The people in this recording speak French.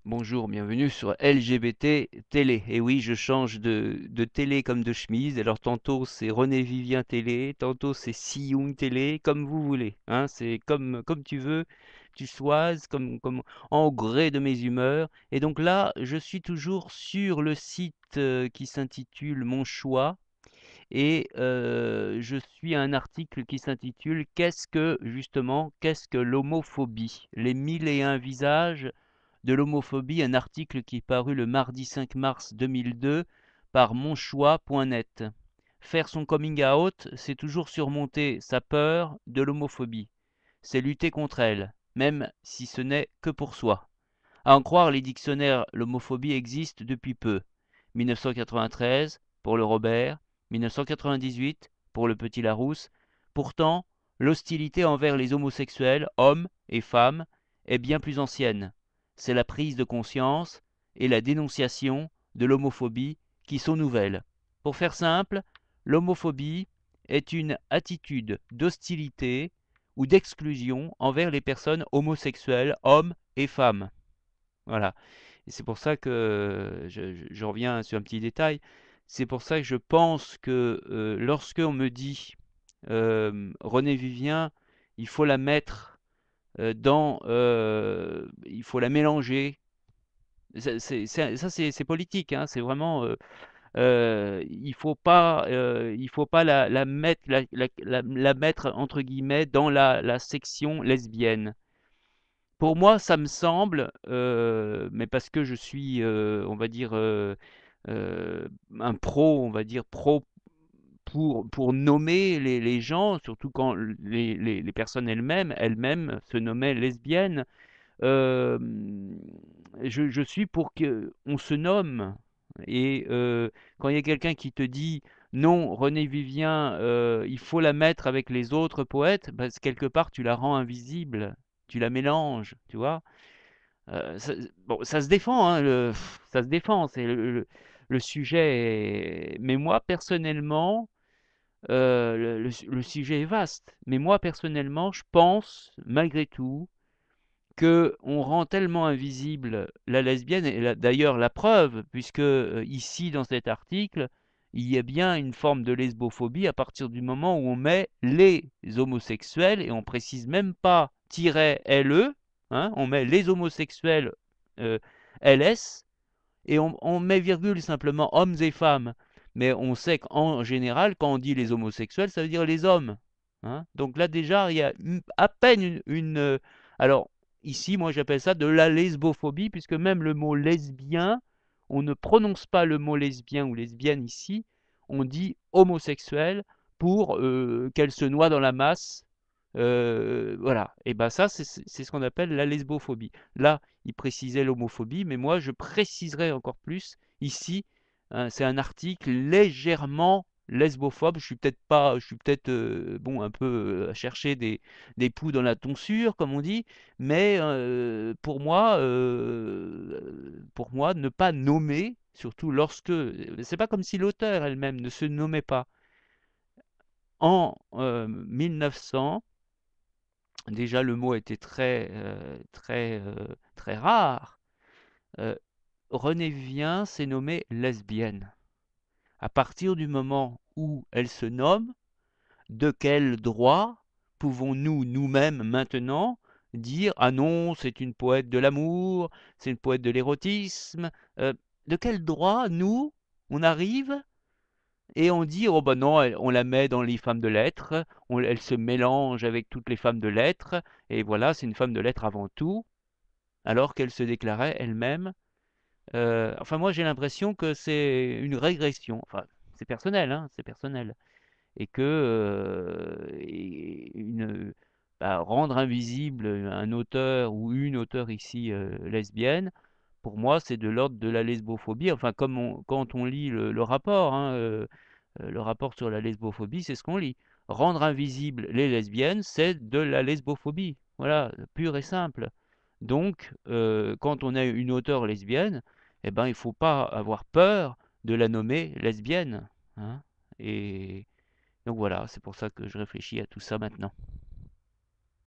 Bonjour, bienvenue sur LGBT Télé. Et oui, je change de télé comme de chemise. Alors tantôt c'est René Vivien Télé, tantôt c'est Si Young Télé, comme vous voulez. Hein, c'est comme tu veux, tu choisis comme en gré de mes humeurs. Et donc là, je suis toujours sur le site qui s'intitule Mon Choix. Et je suis à un article qui s'intitule Qu'est-ce que l'homophobie? Les mille et un visages de l'homophobie, un article qui est paru le mardi 5 mars 2002 par monchoix.net. Faire son coming out, c'est toujours surmonter sa peur de l'homophobie. C'est lutter contre elle, même si ce n'est que pour soi. À en croire les dictionnaires, l'homophobie existe depuis peu. 1993 pour le Robert, 1998 pour le Petit Larousse. Pourtant, l'hostilité envers les homosexuels, hommes et femmes, est bien plus ancienne. C'est la prise de conscience et la dénonciation de l'homophobie qui sont nouvelles. Pour faire simple, l'homophobie est une attitude d'hostilité ou d'exclusion envers les personnes homosexuelles, hommes et femmes. Voilà. Et c'est pour ça que je reviens sur un petit détail. C'est pour ça que je pense que lorsque on me dit René Vivien, il faut la mettre il faut la mélanger. Ça, c'est politique, hein, c'est vraiment. Il faut pas la mettre, la mettre entre guillemets dans la section lesbienne. Pour moi, ça me semble, mais parce que je suis, on va dire, un pro, on va dire pro pour nommer les gens, surtout quand les personnes elles-mêmes se nommaient lesbiennes. Je suis pour qu'on se nomme. Et quand il y a quelqu'un qui te dit non, René Vivien, il faut la mettre avec les autres poètes, bah, quelque part tu la rends invisible, tu la mélanges, tu vois. Bon, ça se défend, hein, ça se défend, c'est le sujet. Mais moi personnellement, le sujet est vaste. Mais moi personnellement, je pense malgré tout que on rend tellement invisible la lesbienne, et d'ailleurs la preuve, puisque ici dans cet article, il y a bien une forme de lesbophobie à partir du moment où on met les homosexuels, et on précise même pas -LE, hein, on met les homosexuels LS, et on met virgule simplement hommes et femmes. Mais on sait qu'en général, quand on dit les homosexuels, ça veut dire les hommes. Hein. Donc là déjà, il y a à peine alors ici, moi j'appelle ça de la lesbophobie, puisque même le mot lesbien, on ne prononce pas le mot lesbien ou lesbienne ici, on dit homosexuel pour qu'elle se noie dans la masse. Voilà. Et ben ça, c'est ce qu'on appelle la lesbophobie. Là, il précisait l'homophobie, mais moi je préciserai encore plus ici. Hein, c'est un article légèrement lesbophobe. Je suis peut-être bon un peu à chercher des poux dans la tonsure, comme on dit, mais pour moi, ne pas nommer, surtout lorsque, c'est pas comme si l'auteur elle-même ne se nommait pas. En 1900, déjà le mot était très rare. Euh, René Vivien s'est nommée lesbienne. À partir du moment où elle se nomme, de quel droit pouvons-nous nous-mêmes maintenant dire ah non, c'est une poète de l'amour, c'est une poète de l'érotisme. De quel droit nous on arrive et on dit oh ben non, on la met dans les femmes de lettres, elle se mélange avec toutes les femmes de lettres et voilà, c'est une femme de lettres avant tout, alors qu'elle se déclarait elle-même. Enfin moi j'ai l'impression que c'est une régression. Enfin c'est personnel, hein, c'est personnel et que rendre invisible un auteur ou une auteure ici lesbienne, pour moi c'est de l'ordre de la lesbophobie. Enfin quand on lit le rapport, hein, le rapport sur la lesbophobie, c'est ce qu'on lit. Rendre invisibles les lesbiennes, c'est de la lesbophobie. Voilà, pure et simple. Donc, quand on a une auteure lesbienne, eh ben, il ne faut pas avoir peur de la nommer lesbienne. Hein. Et donc voilà, c'est pour ça que je réfléchis à tout ça maintenant.